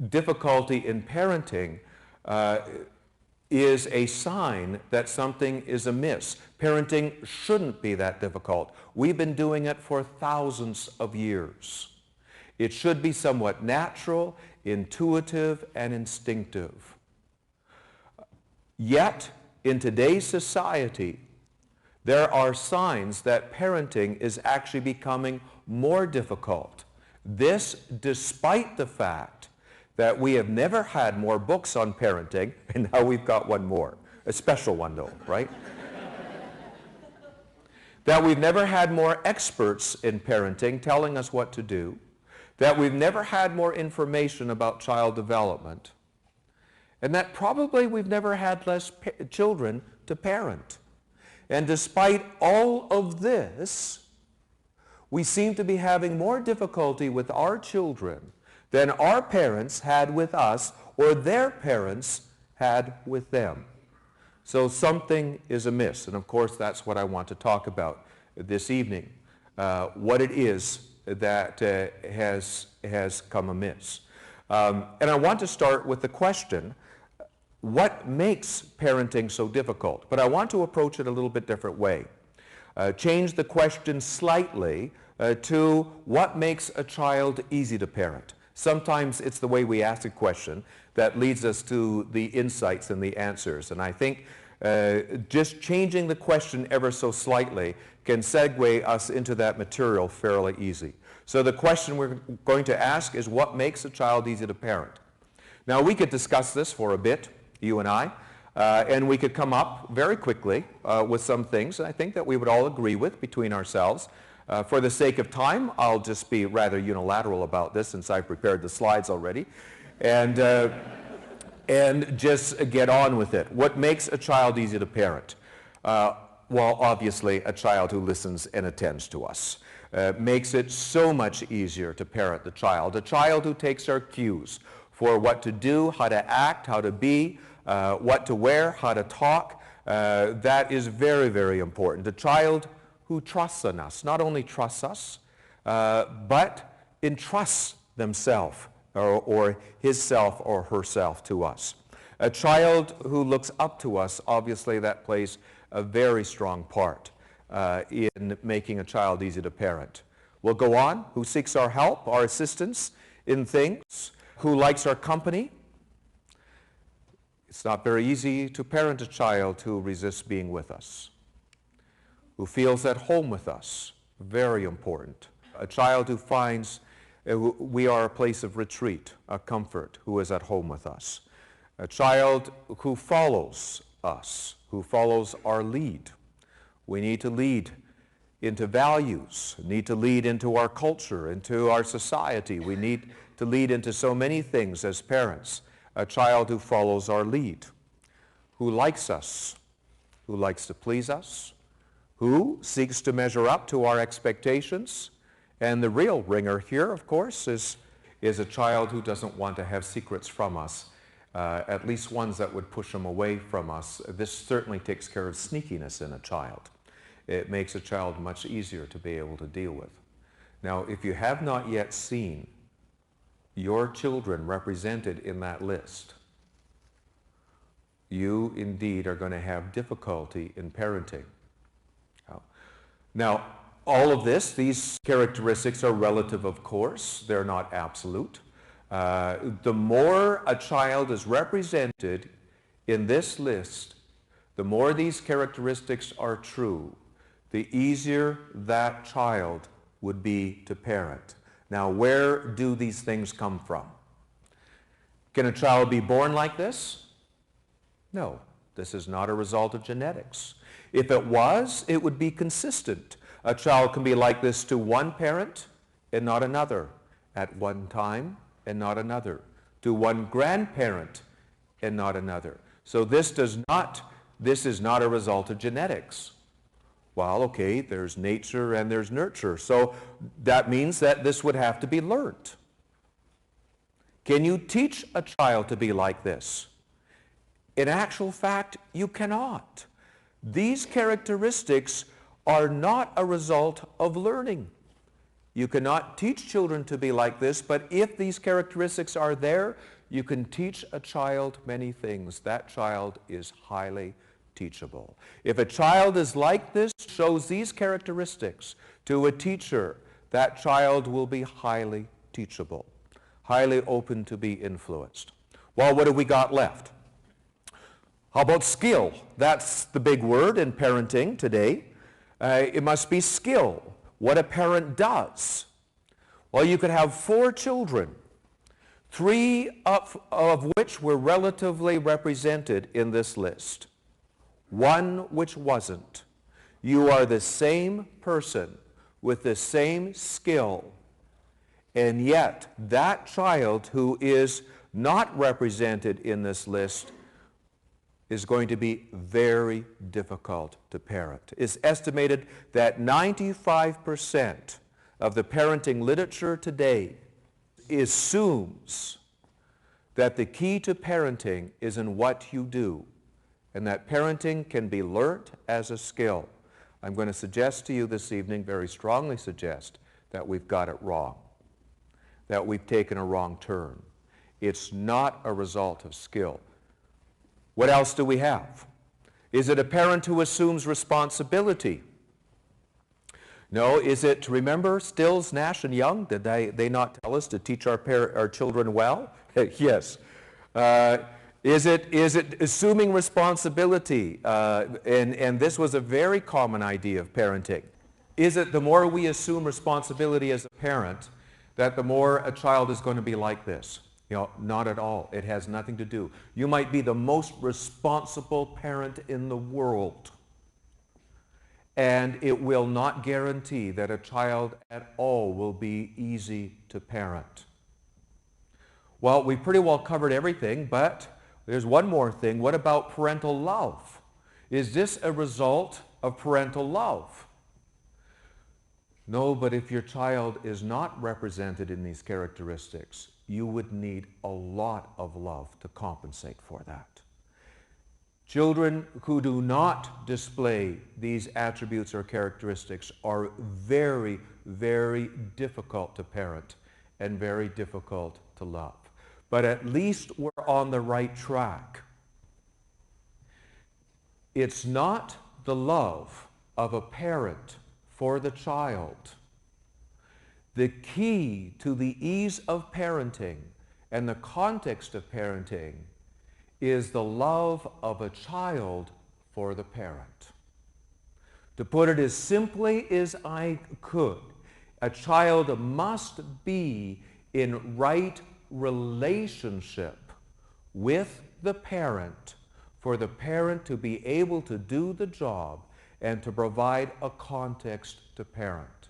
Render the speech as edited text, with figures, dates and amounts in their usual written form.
difficulty in parenting is a sign that something is amiss. Parenting shouldn't be that difficult. We've been doing it for thousands of years. It should be somewhat natural, intuitive, and instinctive. Yet, in today's society, there are signs that parenting is actually becoming more difficult. This despite the fact that we have never had more books on parenting, and now we've got one more. A special one though, right? That we've never had more experts in parenting telling us what to do. That we've never had more information about child development. And that probably we've never had less children to parent. And despite all of this, we seem to be having more difficulty with our children than our parents had with us or their parents had with them. So something is amiss, and of course that's what I want to talk about this evening, what it is that has come amiss. And I want to start with the question, what makes parenting so difficult? But I want to approach it a little bit different way. Change the question slightly to what makes a child easy to parent. Sometimes it's the way we ask a question that leads us to the insights and the answers. And I think just changing the question ever so slightly can segue us into that material fairly easy. So the question we're going to ask is, what makes a child easy to parent? Now we could discuss this for a bit, you and I, and we could come up very quickly with some things I think that we would all agree with between ourselves. For the sake of time, I'll just be rather unilateral about this since I've prepared the slides already, and just get on with it. What makes a child easy to parent? Well, obviously, a child who listens and attends to us. Makes it so much easier to parent the child. A child who takes our cues for what to do, how to act, how to be, what to wear, how to talk. That is very, very important. A child who trusts in us, not only trusts us, but entrusts themselves or his self or herself to us. A child who looks up to us, obviously that plays a very strong part in making a child easy to parent. We'll go on, who seeks our help, our assistance in things, who likes our company. It's not very easy to parent a child who resists being with us, who feels at home with us, very important. A child who finds we are a place of retreat, a comfort, who is at home with us. A child who follows us, who follows our lead. We need to lead into values, need to lead into our culture, into our society. We need to lead into so many things as parents. A child who follows our lead, who likes us, who likes to please us, who seeks to measure up to our expectations. And the real ringer here, of course, is a child who doesn't want to have secrets from us, at least ones that would push them away from us. This certainly takes care of sneakiness in a child. It makes a child much easier to be able to deal with. Now, if you have not yet seen your children represented in that list, you indeed are going to have difficulty in parenting. Now, all of this, these characteristics are relative, of course. They're not absolute. The more a child is represented in this list, the more these characteristics are true, the easier that child would be to parent. Now, where do these things come from? Can a child be born like this? No, this is not a result of genetics. If it was, it would be consistent. A child can be like this to one parent and not another, at one time and not another, to one grandparent and not another. So this is not a result of genetics. Well, okay, there's nature and there's nurture, so that means that this would have to be learned. Can you teach a child to be like this? In actual fact, you cannot. These characteristics are not a result of learning. You cannot teach children to be like this, but if these characteristics are there, you can teach a child many things. That child is highly teachable. If a child is like this, shows these characteristics to a teacher, that child will be highly teachable, highly open to be influenced. Well, what have we got left? How about skill? That's the big word in parenting today. It must be skill, what a parent does. Well, you could have 4 children, 3 of which were relatively represented in this list, 1 which wasn't. You are the same person with the same skill, and yet that child who is not represented in this list is going to be very difficult to parent. It's estimated that 95% of the parenting literature today assumes that the key to parenting is in what you do, and that parenting can be learnt as a skill. I'm going to suggest to you this evening, very strongly suggest, that we've got it wrong, that we've taken a wrong turn. It's not a result of skill. What else do we have? Is it a parent who assumes responsibility? No. Is it, remember Stills, Nash, and Young? Did they not tell us to teach our children well? Yes. Is it assuming responsibility? And this was a very common idea of parenting. Is it the more we assume responsibility as a parent, that the more a child is going to be like this? You know, not at all. It has nothing to do. You might be the most responsible parent in the world, and it will not guarantee that a child at all will be easy to parent. Well, we pretty well covered everything, but there's one more thing. What about parental love? Is this a result of parental love? No, but if your child is not represented in these characteristics, you would need a lot of love to compensate for that. Children who do not display these attributes or characteristics are very, very difficult to parent and very difficult to love. But at least we're on the right track. It's not the love of a parent for the child. The key to the ease of parenting and the context of parenting is the love of a child for the parent. To put it as simply as I could, a child must be in right relationship with the parent for the parent to be able to do the job and to provide a context to parent.